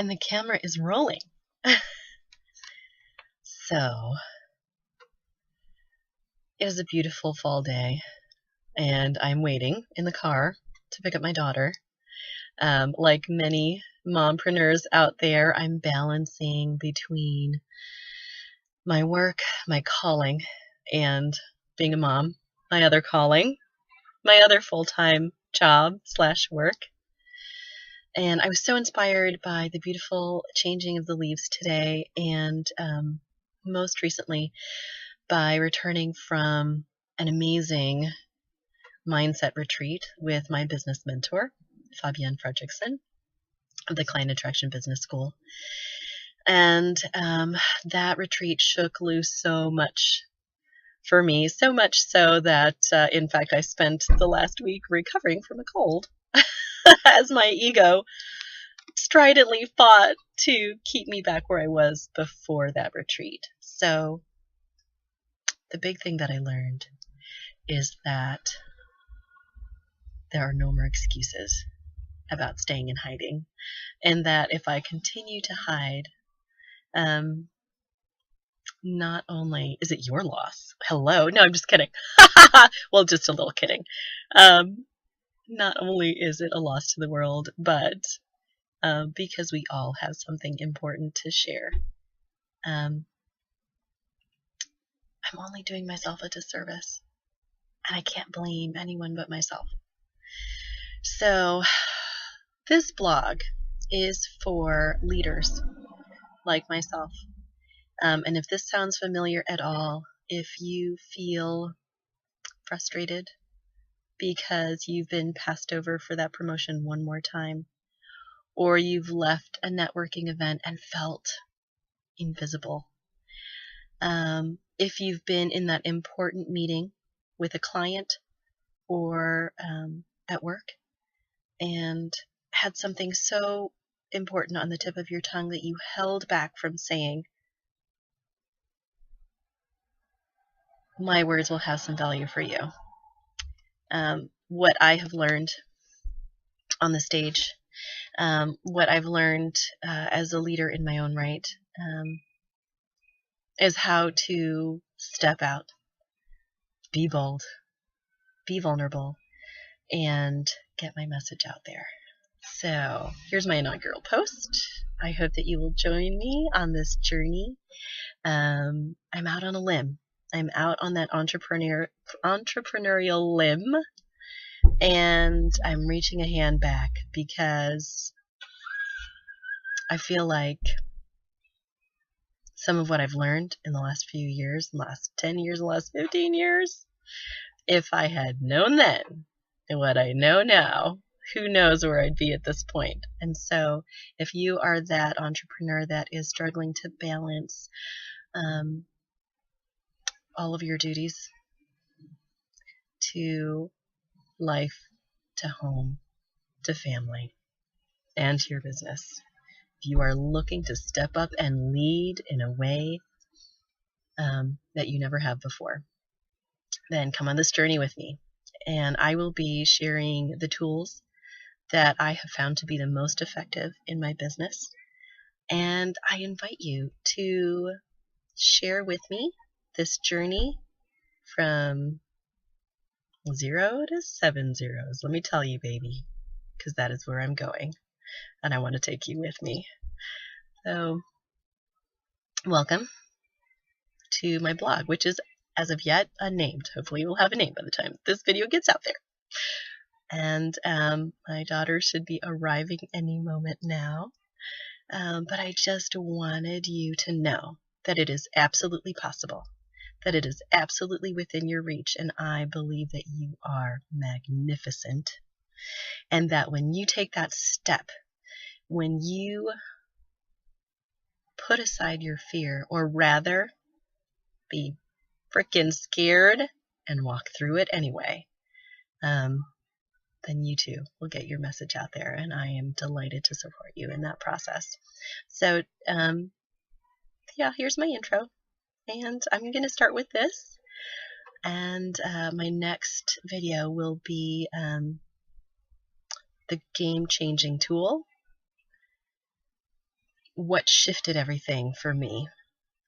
and the camera is rolling. So, it is a beautiful fall day, and I'm waiting in the car to pick up my daughter. Like many mompreneurs out there, I'm balancing between my work, my calling, and being a mom, my other calling, my other full-time job / work. And I was so inspired by the beautiful changing of the leaves today, and most recently by returning from an amazing mindset retreat with my business mentor, Fabienne Fredrickson of the Client Attraction Business School. And that retreat shook loose so much for me, so much so that, in fact, I spent the last week recovering from a cold as my ego stridently fought to keep me back where I was before that retreat. So the big thing that I learned is that there are no more excuses about staying in hiding, and that if I continue to hide, not only is it your loss. Hello. No, I'm just kidding. Well, just a little kidding. Not only is it a loss to the world, but because we all have something important to share. I'm only doing myself a disservice, and I can't blame anyone but myself. So this blog is for leaders like myself. And if this sounds familiar at all, if you feel frustrated because you've been passed over for that promotion one more time, or you've left a networking event and felt invisible, if you've been in that important meeting with a client or at work and had something so important on the tip of your tongue that you held back from saying, my words will have some value for you. What I have learned on the stage, what I've learned as a leader in my own right, is how to step out, be bold, be vulnerable, and get my message out there. So here's my inaugural post. I hope that you will join me on this journey. I'm out on a limb. I'm out on that entrepreneurial limb, and I'm reaching a hand back because I feel like some of what I've learned in the last few years, the last 10 years, the last 15 years, if I had known then what I know now, who knows where I'd be at this point. And so if you are that entrepreneur that is struggling to balance all of your duties, to life, to home, to family, and to your business, if you are looking to step up and lead in a way that you never have before, then come on this journey with me. And I will be sharing the tools that I have found to be the most effective in my business. And I invite you to share with me this journey from 0 to 7 zeros. Let me tell you, baby, because that is where I'm going, and I want to take you with me. So, welcome to my blog, which is as of yet unnamed. Hopefully, it will have a name by the time this video gets out there. And my daughter should be arriving any moment now. But I just wanted you to know that it is absolutely possible, that it is absolutely within your reach, and I believe that you are magnificent, and that when you take that step, when you put aside your fear, or rather be frickin' scared and walk through it anyway, then you too will get your message out there, and I am delighted to support you in that process. So yeah, here's my intro, and I'm going to start with this, and my next video will be the game-changing tool what shifted everything for me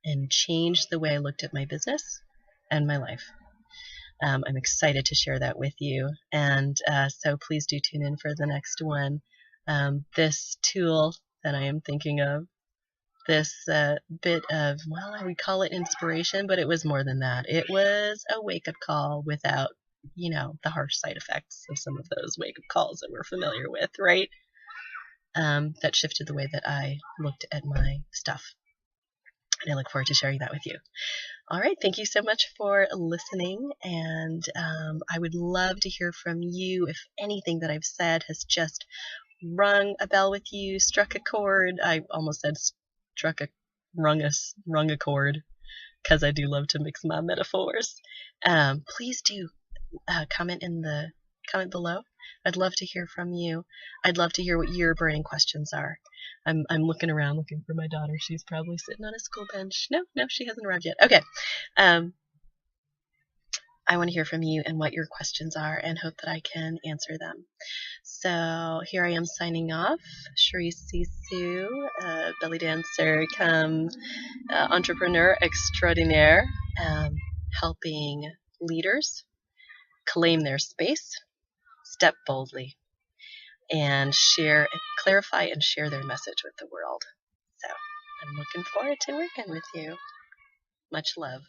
and changed the way I looked at my business and my life. I'm excited to share that with you, and so please do tune in for the next one. This tool that I am thinking of, this bit of, well, I would call it inspiration, but it was more than that. It was a wake-up call without, the harsh side effects of some of those wake-up calls that we're familiar with, right? That shifted the way that I looked at my stuff. And I look forward to sharing that with you. All right, thank you so much for listening, and I would love to hear from you if anything that I've said has just rung a bell with you, struck a chord. I almost said rung a chord, because I do love to mix my metaphors. Please do comment below. I'd love to hear from you. I'd love to hear what your burning questions are. I'm looking around looking for my daughter. She's probably sitting on a school bench. No, she hasn't arrived yet. Okay. I want to hear from you and what your questions are, and hope that I can answer them. So here I am signing off. Cherise Sisu, belly dancer come entrepreneur extraordinaire, helping leaders claim their space, step boldly, and clarify and share their message with the world. So I'm looking forward to working with you. Much love.